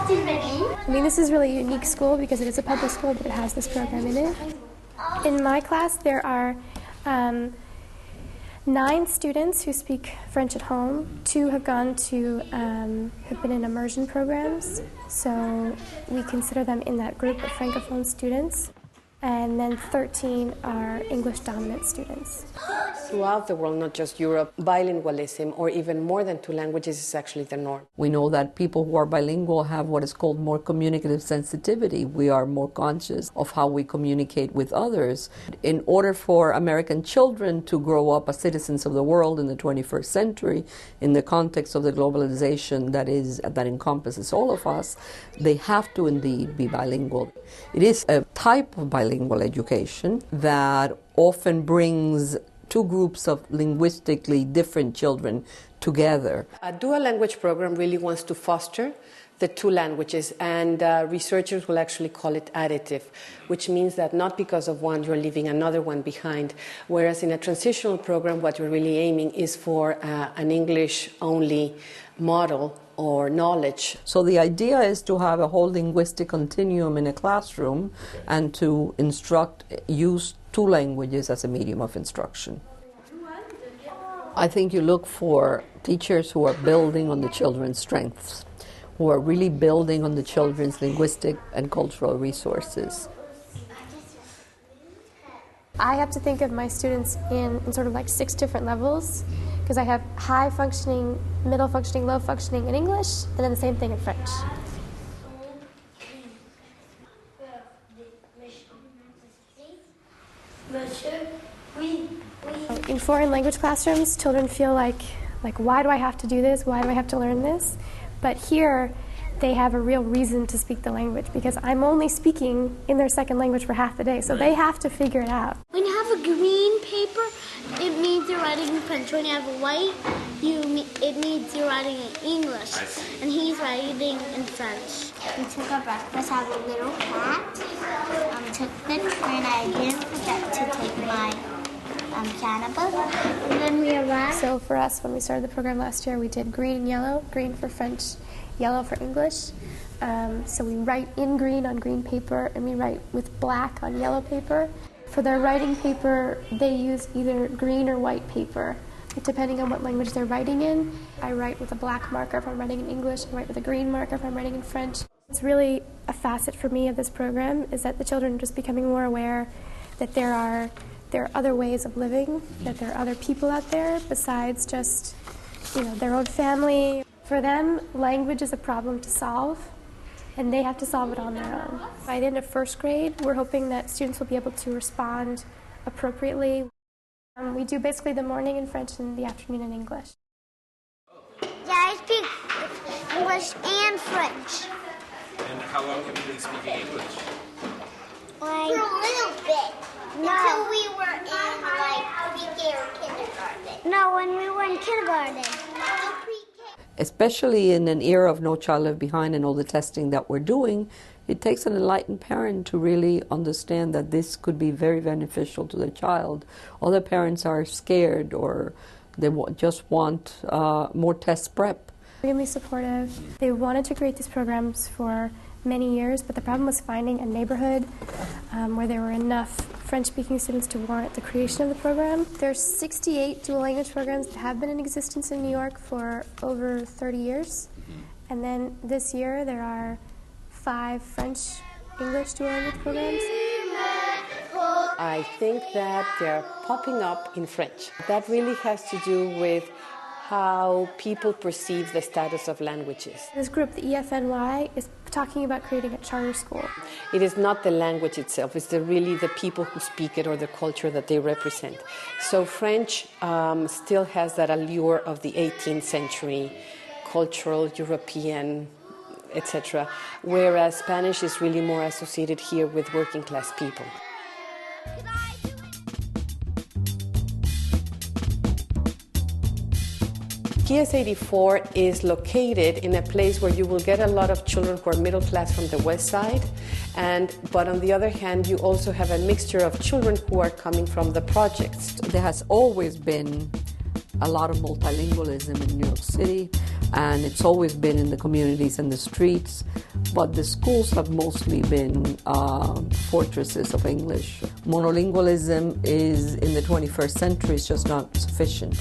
I mean, this is really a unique school because it is a public school, but it has this program in it. In my class, there are 9 students who speak French at home. 2 have gone to, have been in immersion programs, so we consider them in that group of Francophone students. And then 13 are English dominant students. Throughout the world, not just Europe, bilingualism, or even more than 2 languages, is actually the norm. We know that people who are bilingual have what is called more communicative sensitivity. We are more conscious of how we communicate with others. In order for American children to grow up as citizens of the world in the 21st century, in the context of the globalization that encompasses all of us, they have to indeed be bilingual. It is a type of bilingual education that often brings 2 groups of linguistically different children together. A dual language program really wants to foster the 2 languages, and researchers will actually call it additive, which means that not because of one you're leaving another one behind, whereas in a transitional program what you're really aiming is for an English-only model or knowledge. So the idea is to have a whole linguistic continuum in a classroom and to use 2 languages as a medium of instruction. I think you look for teachers who are building on the children's strengths, who are really building on the children's linguistic and cultural resources. I have to think of my students in sort of like 6 different levels, because I have high functioning, middle functioning, low functioning in English, and then the same thing in French. In foreign language classrooms, children feel like why do I have to do this? Why do I have to learn this? But here, they have a real reason to speak the language, because I'm only speaking in their second language for half the day, so they have to figure it out. When you have a green paper, it means you're writing in French. When you have a white, it means you're writing in English, and he's writing in French. We took our breakfast, have a little cat, took the train. I didn't forget to take my cannabis, and then we arrived. So for us, when we started the program last year, we did green and yellow, green for French, yellow for English. So we write in green on green paper, and we write with black on yellow paper. For their writing paper, they use either green or white paper, depending on what language they're writing in. I write with a black marker if I'm writing in English, I write with a green marker if I'm writing in French. It's really a facet for me of this program, is that the children are just becoming more aware that there are other ways of living, that there are other people out there besides just, their own family. For them, language is a problem to solve, and they have to solve it on their own. By the end of 1st grade, we're hoping that students will be able to respond appropriately. We do basically the morning in French and the afternoon in English. Yeah, I speak English and French. And how long have you been speaking English? For a little bit. No. Until we were in pre-K or kindergarten. No, when we were in kindergarten. Especially in an era of No Child Left Behind and all the testing that we're doing, it takes an enlightened parent to really understand that this could be very beneficial to the child. Other parents are scared, or they just want more test prep. Extremely supportive. They wanted to create these programs for many years, but the problem was finding a neighborhood where there were enough French-speaking students to warrant the creation of the program. There's 68 dual language programs that have been in existence in New York for over 30 years. And then this year there are 5 French-English dual language programs. I think that they're popping up in French. That really has to do with how people perceive the status of languages. This group, the EFNY, is talking about creating a charter school. It is not the language itself, it's really the people who speak it or the culture that they represent. So French still has that allure of the 18th century, cultural, European, etc., whereas Spanish is really more associated here with working class people. GS84 is located in a place where you will get a lot of children who are middle class from the west side, but on the other hand, you also have a mixture of children who are coming from the projects. There has always been a lot of multilingualism in New York City, and it's always been in the communities and the streets. but the schools have mostly been fortresses of English. Monolingualism is, in the 21st century, is just not sufficient.